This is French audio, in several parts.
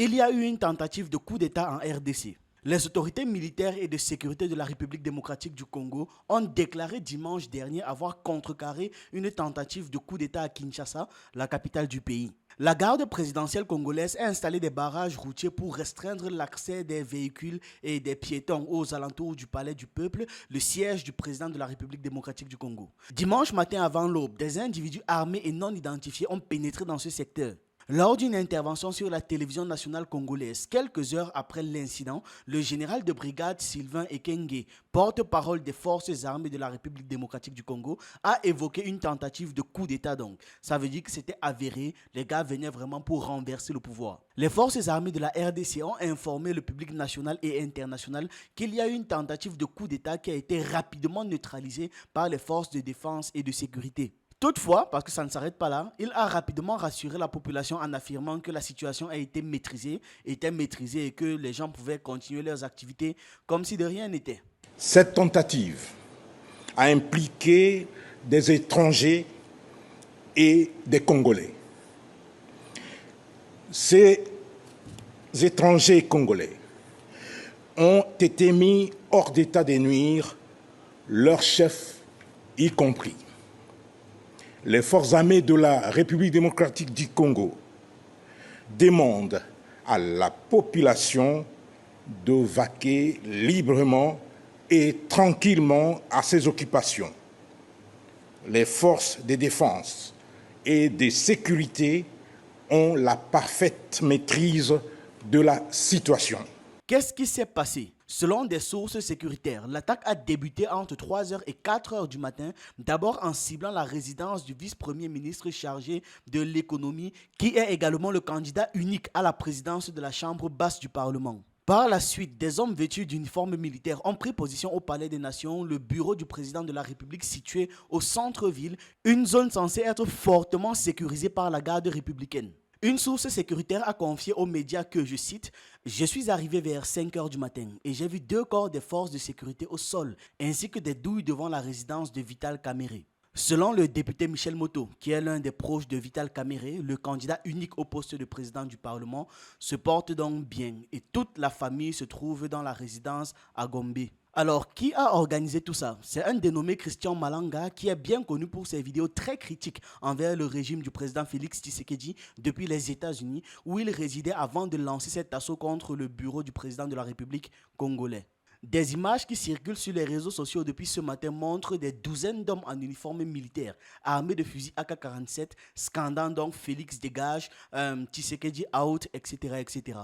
Il y a eu une tentative de coup d'État en RDC. Les autorités militaires et de sécurité de la République démocratique du Congo ont déclaré dimanche dernier avoir contrecarré une tentative de coup d'État à Kinshasa, la capitale du pays. La garde présidentielle congolaise a installé des barrages routiers pour restreindre l'accès des véhicules et des piétons aux alentours du palais du peuple, le siège du président de la République démocratique du Congo. Dimanche matin avant l'aube, des individus armés et non identifiés ont pénétré dans ce secteur. Lors d'une intervention sur la télévision nationale congolaise, quelques heures après l'incident, le général de brigade Sylvain Ekenge, porte-parole des forces armées de la République démocratique du Congo, a évoqué une tentative de coup d'État donc. Ça veut dire que c'était avéré, les gars venaient vraiment pour renverser le pouvoir. Les forces armées de la RDC ont informé le public national et international qu'il y a eu une tentative de coup d'État qui a été rapidement neutralisée par les forces de défense et de sécurité. Toutefois, parce que ça ne s'arrête pas là, il a rapidement rassuré la population en affirmant que la situation a été maîtrisée et que les gens pouvaient continuer leurs activités comme si de rien n'était. Cette tentative a impliqué des étrangers et des Congolais. Ces étrangers congolais ont été mis hors d'état de nuire, leurs chefs y compris. Les forces armées de la République démocratique du Congo demandent à la population de vaquer librement et tranquillement à ses occupations. Les forces de défense et de sécurité ont la parfaite maîtrise de la situation. Qu'est-ce qui s'est passé? Selon des sources sécuritaires, l'attaque a débuté entre 3h et 4h du matin, d'abord en ciblant la résidence du vice-premier ministre chargé de l'économie, qui est également le candidat unique à la présidence de la Chambre basse du Parlement. Par la suite, des hommes vêtus d'uniformes militaires ont pris position au Palais des Nations, le bureau du président de la République situé au centre-ville, une zone censée être fortement sécurisée par la garde républicaine. Une source sécuritaire a confié aux médias que, je cite, « Je suis arrivé vers 5h du matin et j'ai vu 2 corps des forces de sécurité au sol ainsi que des douilles devant la résidence de Vital Kamerhe. » Selon le député Michel Moto, qui est l'un des proches de Vital Kamerhe, le candidat unique au poste de président du Parlement se porte donc bien et toute la famille se trouve dans la résidence à Gombe. Alors, qui a organisé tout ça? C'est un dénommé Christian Malanga qui est bien connu pour ses vidéos très critiques envers le régime du président Félix Tshisekedi depuis les États-Unis où il résidait avant de lancer cet assaut contre le bureau du président de la République congolais. Des images qui circulent sur les réseaux sociaux depuis ce matin montrent des douzaines d'hommes en uniforme militaire, armés de fusils AK-47, scandant donc Félix dégage, Tshisekedi out, etc., etc.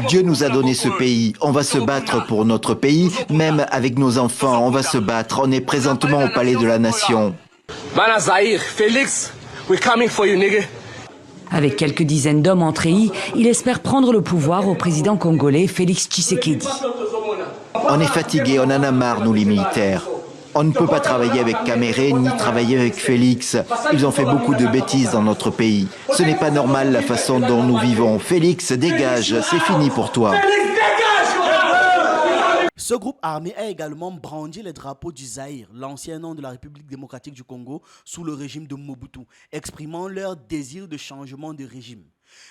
Dieu nous a donné ce pays, on va se battre pour notre pays, même avec nos enfants, on va se battre, on est présentement au Palais de la Nation. Avec quelques dizaines d'hommes en treillis, il espère prendre le pouvoir au président congolais Félix Tshisekedi. On est fatigués, on en a marre, nous les militaires. On ne peut pas travailler avec Kamerhe ni travailler avec Félix. Ils ont fait beaucoup de bêtises dans notre pays. Ce n'est pas normal la façon dont nous vivons. Félix, dégage, c'est fini pour toi. Ce groupe armé a également brandi les drapeaux du Zaïre, l'ancien nom de la République démocratique du Congo, sous le régime de Mobutu, exprimant leur désir de changement de régime.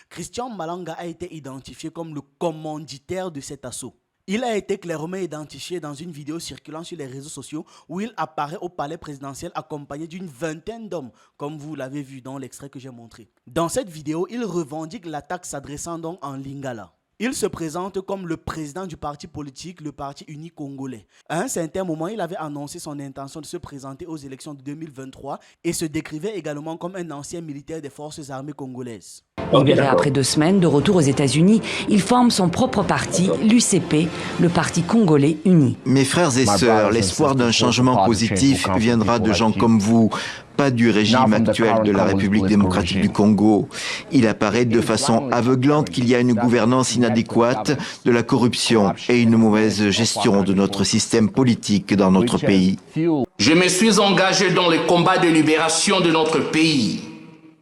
Christian Malanga a été identifié comme le commanditaire de cet assaut. Il a été clairement identifié dans une vidéo circulant sur les réseaux sociaux où il apparaît au palais présidentiel accompagné d'une vingtaine d'hommes, comme vous l'avez vu dans l'extrait que j'ai montré. Dans cette vidéo, il revendique l'attaque s'adressant donc en Lingala. Il se présente comme le président du parti politique, le Parti uni congolais. À un certain moment, il avait annoncé son intention de se présenter aux élections de 2023 et se décrivait également comme un ancien militaire des forces armées congolaises. Libéré après 2 semaines de retour aux États-Unis, il forme son propre parti, l'UCP, le Parti congolais uni. Mes frères et sœurs, l'espoir d'un changement positif viendra de gens comme vous, pas du régime actuel de la République démocratique du Congo. Il apparaît de façon aveuglante qu'il y a une gouvernance inadéquate, de la corruption et une mauvaise gestion de notre système politique dans notre pays. Je me suis engagé dans le combat de libération de notre pays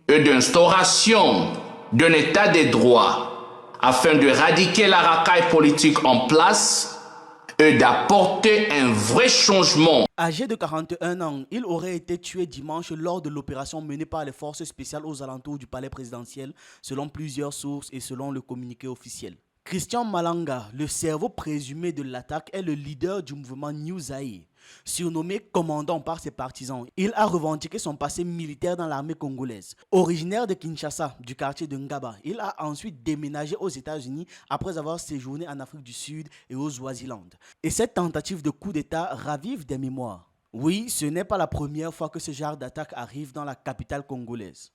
et d'instauration d'un état de droit afin de éradiquer la racaille politique en place et d'apporter un vrai changement. Âgé de 41 ans, il aurait été tué dimanche lors de l'opération menée par les forces spéciales aux alentours du palais présidentiel, selon plusieurs sources et selon le communiqué officiel. Christian Malanga, le cerveau présumé de l'attaque, est le leader du mouvement New Zaïre. Surnommé commandant par ses partisans, il a revendiqué son passé militaire dans l'armée congolaise. Originaire de Kinshasa, du quartier de Ngaba, il a ensuite déménagé aux États-Unis après avoir séjourné en Afrique du Sud et au Swaziland. Et cette tentative de coup d'État ravive des mémoires. Oui, ce n'est pas la première fois que ce genre d'attaque arrive dans la capitale congolaise.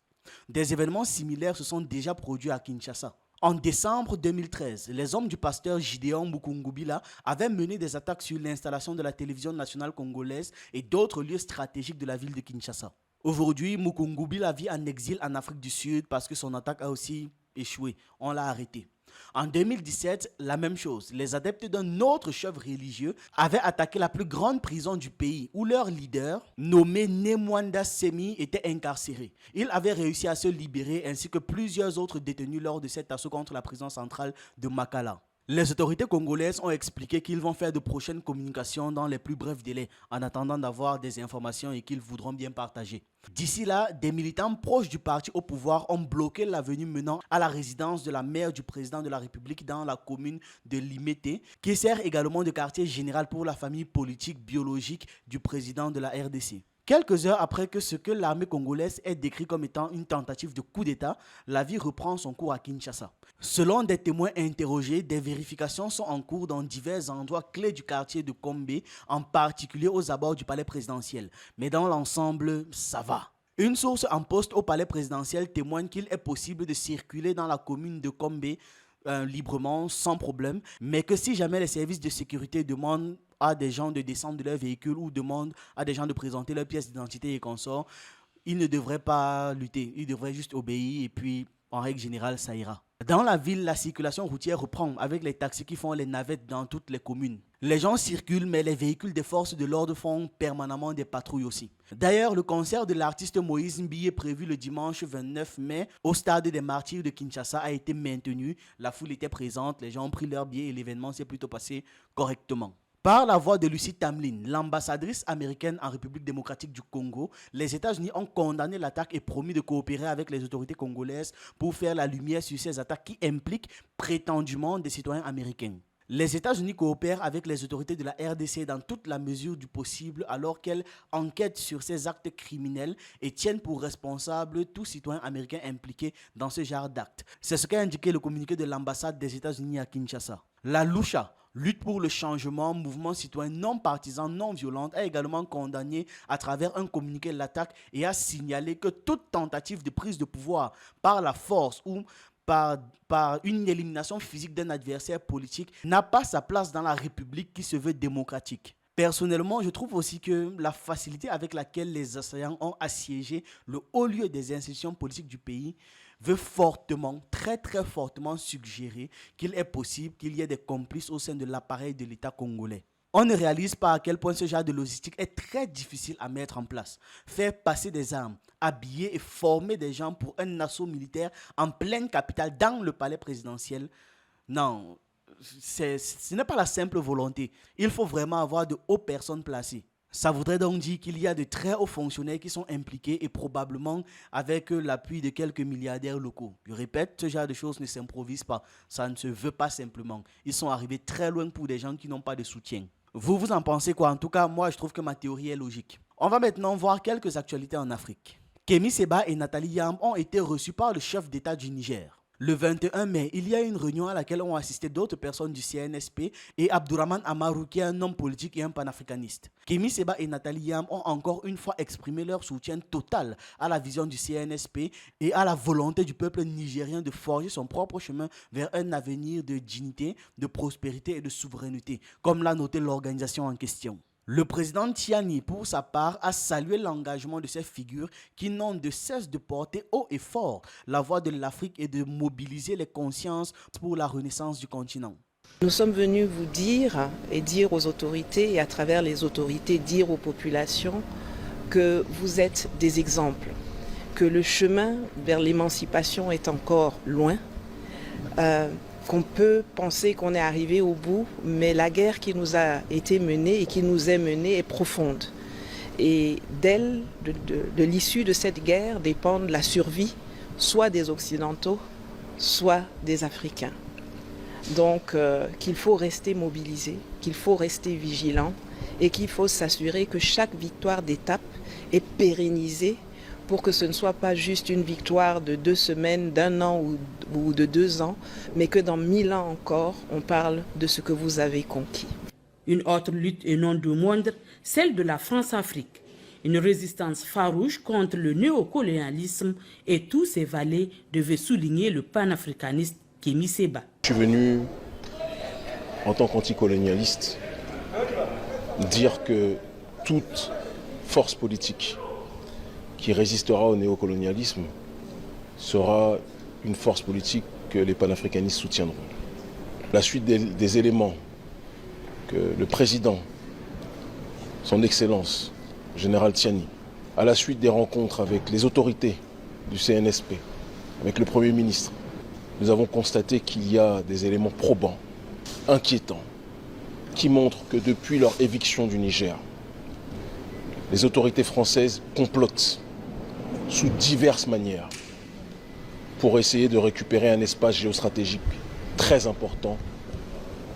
Des événements similaires se sont déjà produits à Kinshasa. En décembre 2013, les hommes du pasteur Gideon Mukungubila avaient mené des attaques sur l'installation de la télévision nationale congolaise et d'autres lieux stratégiques de la ville de Kinshasa. Aujourd'hui, Mukungubila vit en exil en Afrique du Sud parce que son attaque a aussi échoué. On l'a arrêté. En 2017, la même chose. Les adeptes d'un autre chef religieux avaient attaqué la plus grande prison du pays où leur leader, nommé Nemwanda Semi, était incarcéré. Il avait réussi à se libérer ainsi que plusieurs autres détenus lors de cet assaut contre la prison centrale de Makala. Les autorités congolaises ont expliqué qu'ils vont faire de prochaines communications dans les plus brefs délais en attendant d'avoir des informations et qu'ils voudront bien partager. D'ici là, des militants proches du parti au pouvoir ont bloqué l'avenue menant à la résidence de la mère du président de la République dans la commune de Limete, qui sert également de quartier général pour la famille politique biologique du président de la RDC. Quelques heures après que ce que l'armée congolaise est décrit comme étant une tentative de coup d'État, la vie reprend son cours à Kinshasa. Selon des témoins interrogés, des vérifications sont en cours dans divers endroits clés du quartier de Kombe, en particulier aux abords du palais présidentiel. Mais dans l'ensemble, ça va. Une source en poste au palais présidentiel témoigne qu'il est possible de circuler dans la commune de Kombe librement, sans problème, mais que si jamais les services de sécurité demandent à des gens de descendre de leur véhicule ou demandent à des gens de présenter leurs pièces d'identité et consorts, ils ne devraient pas lutter, ils devraient juste obéir et puis en règle générale ça ira. Dans la ville, la circulation routière reprend avec les taxis qui font les navettes dans toutes les communes. Les gens circulent, mais les véhicules des forces de l'ordre font permanemment des patrouilles aussi. D'ailleurs, le concert de l'artiste Moïse Mbiye prévu le dimanche 29 mai au stade des Martyrs de Kinshasa a été maintenu. La foule était présente, les gens ont pris leur billet et l'événement s'est plutôt passé correctement. Par la voix de Lucie Tamlin, l'ambassadrice américaine en République démocratique du Congo, les États-Unis ont condamné l'attaque et promis de coopérer avec les autorités congolaises pour faire la lumière sur ces attaques qui impliquent prétendument des citoyens américains. Les États-Unis coopèrent avec les autorités de la RDC dans toute la mesure du possible alors qu'elles enquêtent sur ces actes criminels et tiennent pour responsable tout citoyen américain impliqué dans ce genre d'actes. C'est ce qu'a indiqué le communiqué de l'ambassade des États-Unis à Kinshasa. La Lucha, Lutte pour le changement, mouvement citoyen non partisan, non violent, a également condamné à travers un communiqué l'attaque et a signalé que toute tentative de prise de pouvoir par la force ou par une élimination physique d'un adversaire politique n'a pas sa place dans la République qui se veut démocratique. Personnellement, je trouve aussi que la facilité avec laquelle les assaillants ont assiégé le haut lieu des institutions politiques du pays veut fortement, très très fortement suggérer qu'il est possible qu'il y ait des complices au sein de l'appareil de l'État congolais. On ne réalise pas à quel point ce genre de logistique est très difficile à mettre en place. Faire passer des armes, habiller et former des gens pour un assaut militaire en pleine capitale, dans le palais présidentiel, non, ce n'est pas la simple volonté. Il faut vraiment avoir de hautes personnes placées. Ça voudrait donc dire qu'il y a de très hauts fonctionnaires qui sont impliqués et probablement avec l'appui de quelques milliardaires locaux. Je répète, ce genre de choses ne s'improvise pas. Ça ne se veut pas simplement. Ils sont arrivés très loin pour des gens qui n'ont pas de soutien. Vous en pensez quoi? En tout cas, moi, je trouve que ma théorie est logique. On va maintenant voir quelques actualités en Afrique. Kémy Séba et Nathalie Yamb ont été reçus par le chef d'État du Niger. Le 21 mai, il y a une réunion à laquelle ont assisté d'autres personnes du CNSP et Abdourahmane Amarou, qui est un homme politique et un panafricaniste. Kémy Séba et Nathalie Yamb ont encore une fois exprimé leur soutien total à la vision du CNSP et à la volonté du peuple nigérien de forger son propre chemin vers un avenir de dignité, de prospérité et de souveraineté, comme l'a noté l'organisation en question. Le président Tiani, pour sa part, a salué l'engagement de ces figures qui n'ont de cesse de porter haut et fort la voix de l'Afrique et de mobiliser les consciences pour la renaissance du continent. Nous sommes venus vous dire et dire aux autorités et à travers les autorités dire aux populations que vous êtes des exemples, que le chemin vers l'émancipation est encore loin, qu'on peut penser qu'on est arrivé au bout, mais la guerre qui nous a été menée et qui nous est menée est profonde. Et de l'issue de cette guerre dépend la survie, soit des Occidentaux, soit des Africains. Donc qu'il faut rester mobilisé, qu'il faut rester vigilant et qu'il faut s'assurer que chaque victoire d'étape est pérennisée pour que ce ne soit pas juste une victoire de 2 semaines, d'1 an ou de 2 ans, mais que dans 1000 ans encore, on parle de ce que vous avez conquis. Une autre lutte et non de moindre, celle de la France-Afrique. Une résistance farouche contre le néocolonialisme et tous ses valets devaient souligner le panafricaniste Kémy Séba. Je suis venu, en tant qu'anticolonialiste, dire que toute force politique qui résistera au néocolonialisme sera une force politique que les panafricanistes soutiendront. La suite des éléments que le président, son Excellence, Général Tiani, à la suite des rencontres avec les autorités du CNSP, avec le Premier ministre, nous avons constaté qu'il y a des éléments probants, inquiétants, qui montrent que depuis leur éviction du Niger, les autorités françaises complotent sous diverses manières pour essayer de récupérer un espace géostratégique très important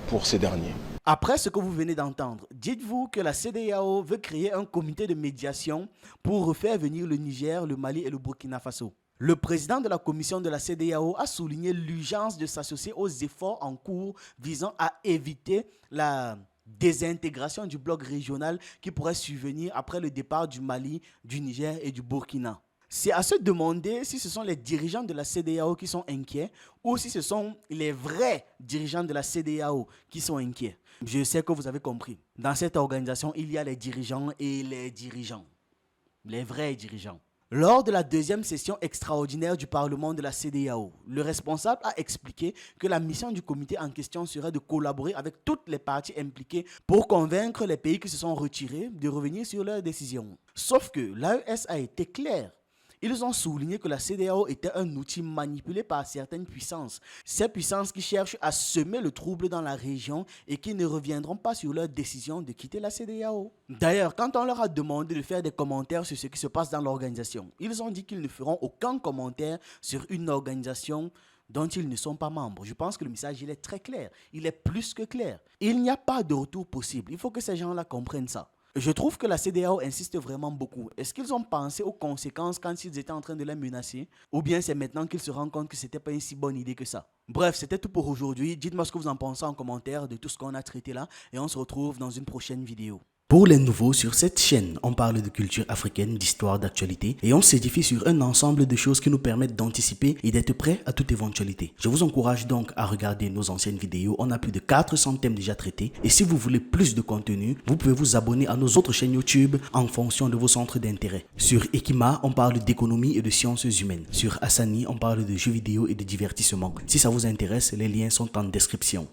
pour ces derniers. Après ce que vous venez d'entendre, dites-vous que la CEDEAO veut créer un comité de médiation pour refaire venir le Niger, le Mali et le Burkina Faso. Le président de la commission de la CEDEAO a souligné l'urgence de s'associer aux efforts en cours visant à éviter la désintégration du bloc régional qui pourrait survenir après le départ du Mali, du Niger et du Burkina. C'est à se demander si ce sont les dirigeants de la CEDEAO qui sont inquiets ou si ce sont les vrais dirigeants de la CEDEAO qui sont inquiets. Je sais que vous avez compris. Dans cette organisation, il y a les dirigeants et les dirigeants. Les vrais dirigeants. Lors de la deuxième session extraordinaire du Parlement de la CEDEAO, le responsable a expliqué que la mission du comité en question serait de collaborer avec toutes les parties impliquées pour convaincre les pays qui se sont retirés de revenir sur leurs décisions. Sauf que l'AES a été clair. Ils ont souligné que la CEDEAO était un outil manipulé par certaines puissances. Ces puissances qui cherchent à semer le trouble dans la région et qui ne reviendront pas sur leur décision de quitter la CEDEAO. D'ailleurs, quand on leur a demandé de faire des commentaires sur ce qui se passe dans l'organisation, ils ont dit qu'ils ne feront aucun commentaire sur une organisation dont ils ne sont pas membres. Je pense que le message il est très clair. Il est plus que clair. Il n'y a pas de retour possible. Il faut que ces gens-là comprennent ça. Je trouve que la CEDEAO insiste vraiment beaucoup. Est-ce qu'ils ont pensé aux conséquences quand ils étaient en train de les menacer? Ou bien c'est maintenant qu'ils se rendent compte que ce n'était pas une si bonne idée que ça? Bref, c'était tout pour aujourd'hui. Dites-moi ce que vous en pensez en commentaire de tout ce qu'on a traité là. Et on se retrouve dans une prochaine vidéo. Pour les nouveaux, sur cette chaîne, on parle de culture africaine, d'histoire, d'actualité et on s'édifie sur un ensemble de choses qui nous permettent d'anticiper et d'être prêts à toute éventualité. Je vous encourage donc à regarder nos anciennes vidéos, on a plus de 400 thèmes déjà traités et si vous voulez plus de contenu, vous pouvez vous abonner à nos autres chaînes YouTube en fonction de vos centres d'intérêt. Sur Ekima, on parle d'économie et de sciences humaines. Sur Asani, on parle de jeux vidéo et de divertissement. Si ça vous intéresse, les liens sont en description.